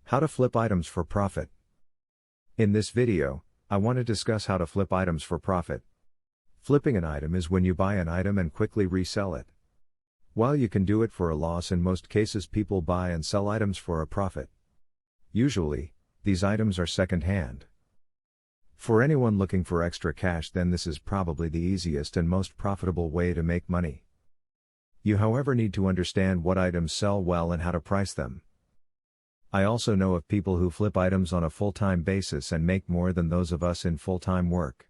How to flip items for profit. In this video, I want to discuss how to flip items for profit. Flipping an item is when you buy an item and quickly resell it. While you can do it for a loss, in most cases people buy and sell items for a profit. Usually, these items are second-hand. For anyone looking for extra cash, then this is probably the easiest and most profitable way to make money. You, however, need to understand what items sell well and how to price them. I also know of people who flip items on a full-time basis and make more than those of us in full-time work.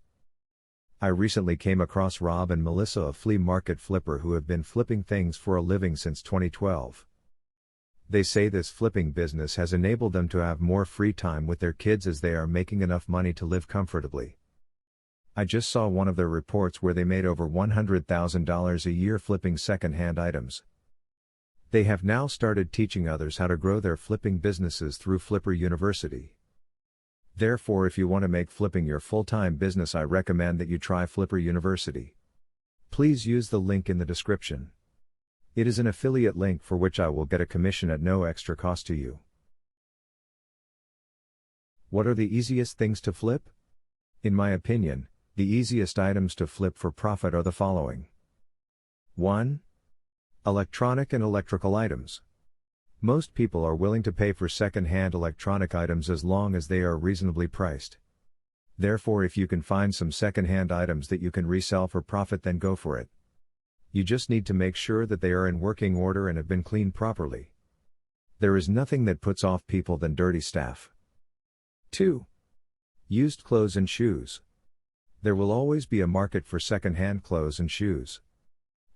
I recently came across Rob and Melissa, a flea market flipper who have been flipping things for a living since 2012. They say this flipping business has enabled them to have more free time with their kids as they are making enough money to live comfortably. I just saw one of their reports where they made over $100,000 a year flipping second-hand items. They have now started teaching others how to grow their flipping businesses through Flipper University. Therefore, if you want to make flipping your full-time business, I recommend that you try Flipper University. Please use the link in the description. It is an affiliate link for which I will get a commission at no extra cost to you. What are the easiest things to flip? In my opinion, the easiest items to flip for profit are the following. 1. Electronic and electrical items. Most people are willing to pay for second-hand electronic items as long as they are reasonably priced. Therefore, if you can find some second-hand items that you can resell for profit, then go for it. You just need to make sure that they are in working order and have been cleaned properly. There is nothing that puts off people than dirty stuff. 2. Used clothes and shoes. There will always be a market for second-hand clothes and shoes.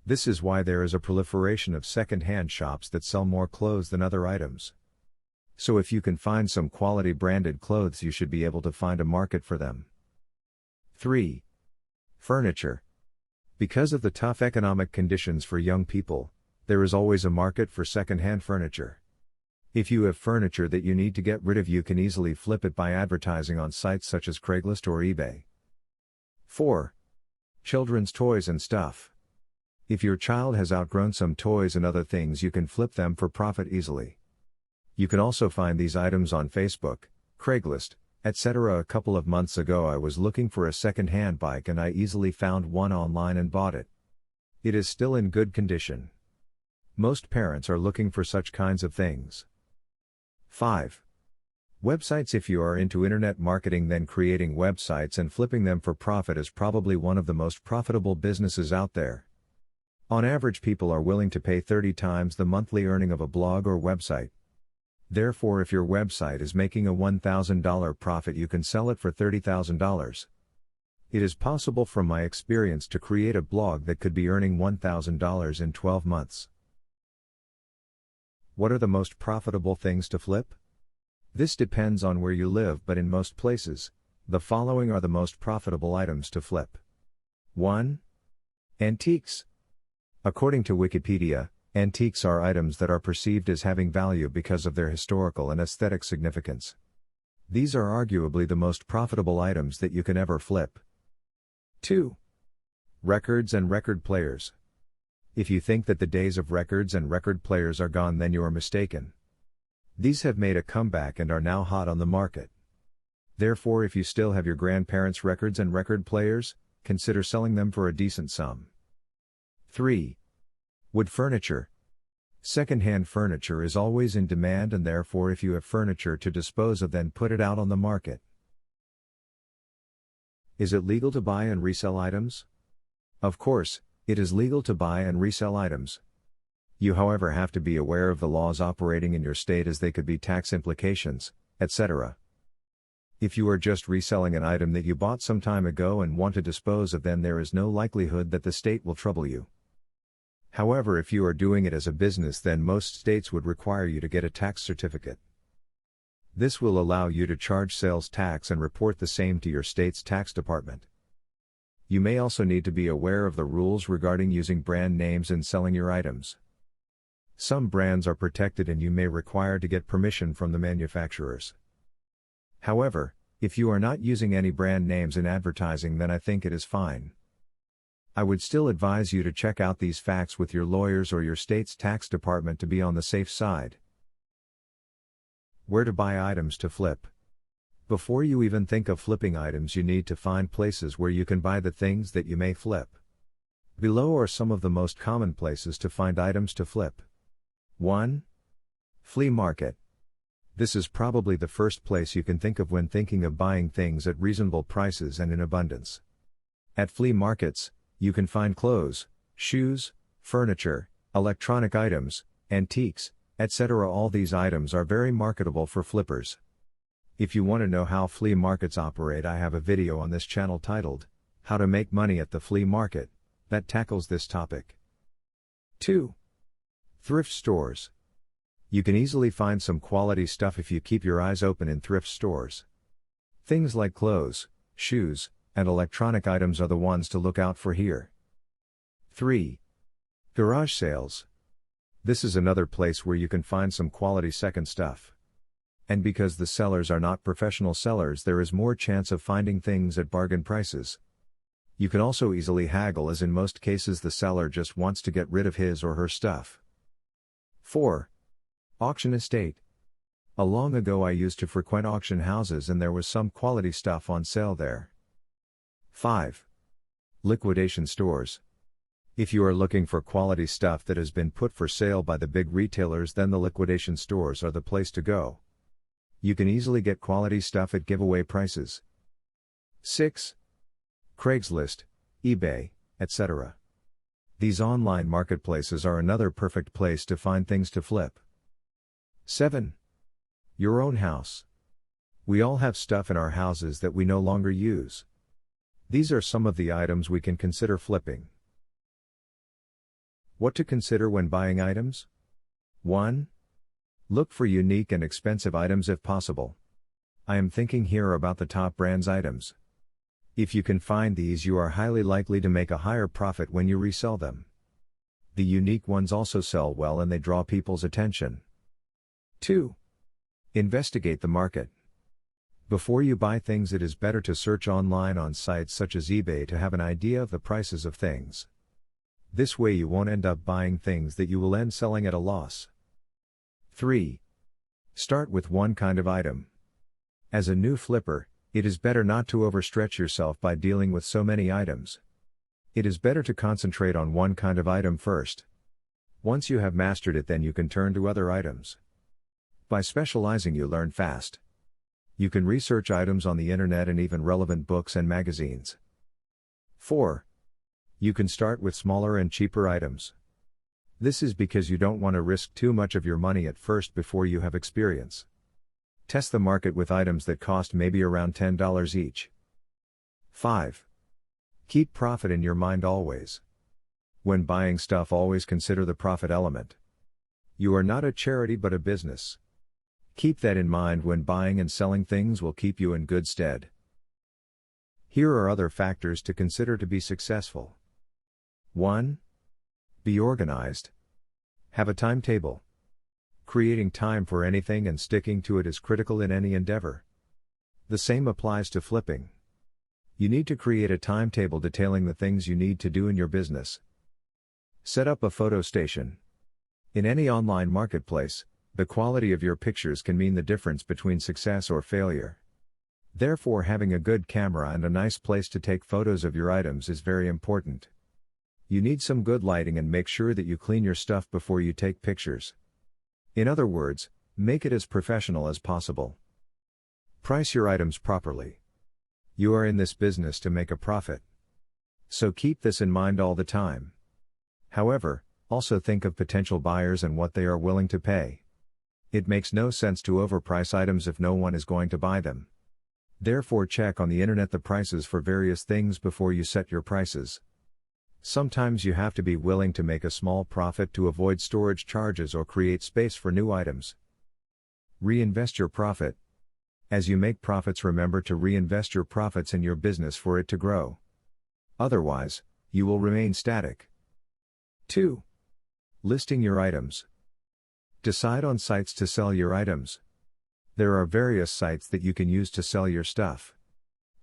This is why there is a proliferation of second-hand shops that sell more clothes than other items. So if you can find some quality branded clothes, you should be able to find a market for them. 3. Furniture. Because of the tough economic conditions for young people, there is always a market for second-hand furniture. If you have furniture that you need to get rid of, you can easily flip it by advertising on sites such as Craigslist or eBay. 4. Children's toys and stuff. If your child has outgrown some toys and other things, you can flip them for profit easily. You can also find these items on Facebook, Craigslist, etc. A couple of months ago I was looking for a second-hand bike and I easily found one online and bought it. It is still in good condition. Most parents are looking for such kinds of things. 5. Websites. If you are into internet marketing, then creating websites and flipping them for profit is probably one of the most profitable businesses out there. On average, people are willing to pay 30 times the monthly earning of a blog or website. Therefore, if your website is making a $1,000 profit, you can sell it for $30,000. It is possible from my experience to create a blog that could be earning $1,000 in 12 months. What are the most profitable things to flip? This depends on where you live, but in most places, the following are the most profitable items to flip. 1. Antiques. According to Wikipedia, antiques are items that are perceived as having value because of their historical and aesthetic significance. These are arguably the most profitable items that you can ever flip. 2. Records and record players. If you think that the days of records and record players are gone, then you are mistaken. These have made a comeback and are now hot on the market. Therefore, if you still have your grandparents' records and record players, consider selling them for a decent sum. 3. Wood furniture. Second-hand furniture is always in demand, and therefore if you have furniture to dispose of, then put it out on the market. Is it legal to buy and resell items? Of course, it is legal to buy and resell items. You, however, have to be aware of the laws operating in your state, as they could be tax implications, etc. If you are just reselling an item that you bought some time ago and want to dispose of, then there is no likelihood that the state will trouble you. However, if you are doing it as a business, then most states would require you to get a tax certificate. This will allow you to charge sales tax and report the same to your state's tax department. You may also need to be aware of the rules regarding using brand names in selling your items. Some brands are protected and you may require to get permission from the manufacturers. However, if you are not using any brand names in advertising, then I think it is fine. I would still advise you to check out these facts with your lawyers or your state's tax department to be on the safe side. Where to buy items to flip. Before you even think of flipping items, you need to find places where you can buy the things that you may flip. Below are some of the most common places to find items to flip. 1. Flea market. This is probably the first place you can think of when thinking of buying things at reasonable prices and in abundance. At flea markets, you can find clothes, shoes, furniture, electronic items, antiques, etc. All these items are very marketable for flippers. If you want to know how flea markets operate, I have a video on this channel titled, How to Make Money at the Flea Market, that tackles this topic. 2. Thrift stores. You can easily find some quality stuff if you keep your eyes open in thrift stores. Things like clothes, shoes, and electronic items are the ones to look out for here. 3. Garage sales. This is another place where you can find some quality second stuff. And because the sellers are not professional sellers, there is more chance of finding things at bargain prices. You can also easily haggle, as in most cases the seller just wants to get rid of his or her stuff. 4. Auction estate. Long ago I used to frequent auction houses and there was some quality stuff on sale there. 5. Liquidation stores. If you are looking for quality stuff that has been put for sale by the big retailers, then the liquidation stores are the place to go. You can easily get quality stuff at giveaway prices. 6. Craigslist, eBay, etc. These online marketplaces are another perfect place to find things to flip. 7. Your own house. We all have stuff in our houses that we no longer use. These are some of the items we can consider flipping. What to consider when buying items? 1. Look for unique and expensive items if possible. I am thinking here about the top brands items. If you can find these, you are highly likely to make a higher profit when you resell them. The unique ones also sell well and they draw people's attention. 2. Investigate the market. Before you buy things, it is better to search online on sites such as eBay to have an idea of the prices of things. This way you won't end up buying things that you will end selling at a loss. 3. Start with one kind of item. As a new flipper, it is better not to overstretch yourself by dealing with so many items. It is better to concentrate on one kind of item first. Once you have mastered it, then you can turn to other items. By specializing, you learn fast. You can research items on the internet and even relevant books and magazines. 4. You can start with smaller and cheaper items. This is because you don't want to risk too much of your money at first before you have experience. Test the market with items that cost maybe around $10 each. 5. Keep profit in your mind always. When buying stuff, always consider the profit element. You are not a charity but a business. Keep that in mind when buying and selling. Things will keep you in good stead. Here are other factors to consider to be successful. 1. Be organized. Have a timetable. Creating time for anything and sticking to it is critical in any endeavor. The same applies to flipping. You need to create a timetable detailing the things you need to do in your business. Set up a photo station. In any online marketplace, the quality of your pictures can mean the difference between success or failure. Therefore, having a good camera and a nice place to take photos of your items is very important. You need some good lighting and make sure that you clean your stuff before you take pictures. In other words, make it as professional as possible. Price your items properly. You are in this business to make a profit. So keep this in mind all the time. However, also think of potential buyers and what they are willing to pay. It makes no sense to overprice items if no one is going to buy them. Therefore, check on the internet the prices for various things before you set your prices. Sometimes you have to be willing to make a small profit to avoid storage charges or create space for new items. Reinvest your profit. As you make profits, remember to reinvest your profits in your business for it to grow. Otherwise, you will remain static. 2. Listing your items. Decide on sites to sell your items. There are various sites that you can use to sell your stuff.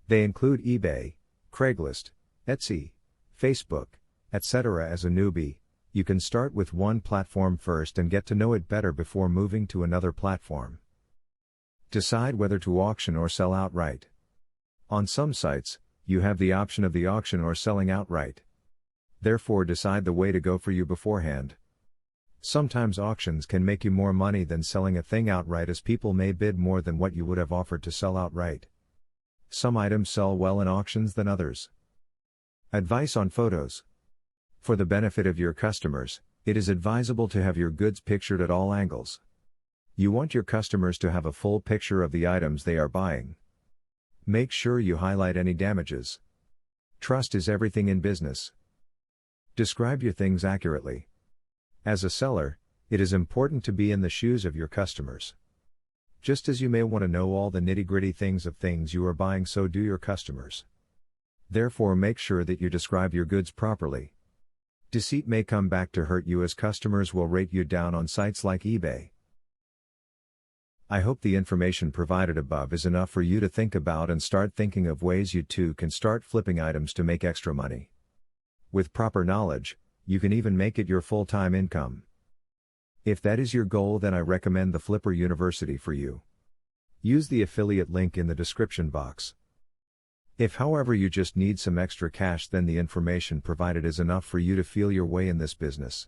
They include eBay, Craigslist, Etsy, Facebook, etc. As a newbie, you can start with one platform first and get to know it better before moving to another platform. Decide whether to auction or sell outright. On some sites, you have the option of the auction or selling outright. Therefore, decide the way to go for you beforehand. Sometimes auctions can make you more money than selling a thing outright, as people may bid more than what you would have offered to sell outright. Some items sell well in auctions than others. Advice on photos. For the benefit of your customers, it is advisable to have your goods pictured at all angles. You want your customers to have a full picture of the items they are buying. Make sure you highlight any damages. Trust is everything in business. Describe your things accurately. As a seller, it is important to be in the shoes of your customers. Just as you may want to know all the nitty-gritty things of things you are buying, so do your customers. Therefore, make sure that you describe your goods properly. Deceit may come back to hurt you, as customers will rate you down on sites like eBay. I hope the information provided above is enough for you to think about and start thinking of ways you too can start flipping items to make extra money. With proper knowledge, you can even make it your full-time income. If that is your goal, then I recommend the Flipper University for you. Use the affiliate link in the description box. If, however, you just need some extra cash, then the information provided is enough for you to feel your way in this business.